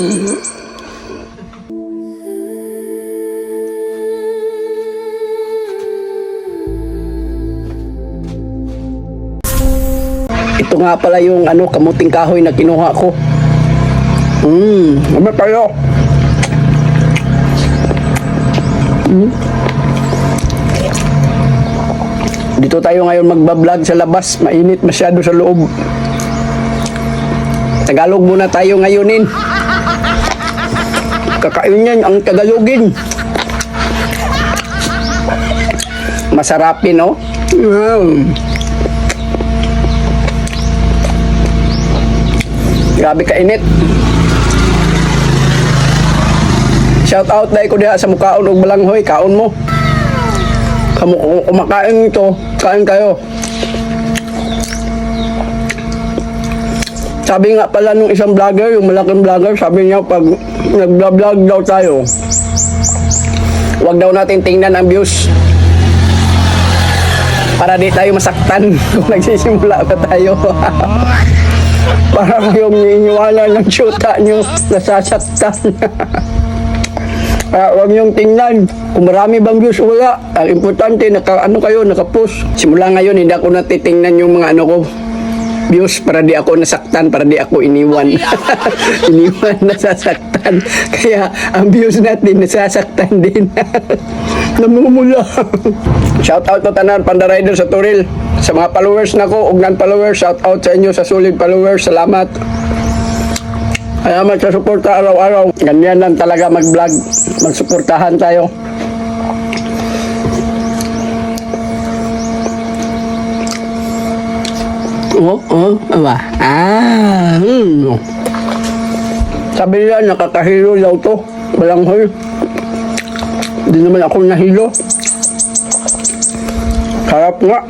Ito nga pala yung kamuting kahoy na kinuha ko. Ano tayo? Dito tayo ngayon magbablog sa labas. Mainit masyado sa loob. Tagalog muna tayo ngayonin. Kakain yan ang Tagalogin. Masarapin, no? Grabe kainit. Shout out dahil ko diha sa mukhaon og balanghoy. Kaon mo. Kumakain ito. Kain kayo. Sabi nga pala nung isang vlogger, yung malaking vlogger, sabi niya pag nag-vlog daw tayo, wag daw natin tingnan ang views para di tayo masaktan kung nagsisimula pa tayo. Para kayong iniiwanan ng syuta nyo, nasasaktan. Wag niyong tingnan kung marami bang views o wala. Ang importante, naka-post. Simula ngayon, hindi ako natitingnan yung mga ko, views, para di ako nasaktan, para di ako iniwan. Iniwan, nasasaktan. Kaya ang views natin, nasasaktan din. Namumula. Shout out to tanan Panda Rider sa Turil. Sa mga followers na ko, ug non-followers, shout out sa inyo, sa solid followers. Salamat. Salamat sa suporta araw-araw. Ganyan lang talaga mag-vlog. Magsuportahan tayo. Awa. Sabi nila, nakakahilo daw to. Balanghoy. Hindi naman ako nahilo. Sarap nga.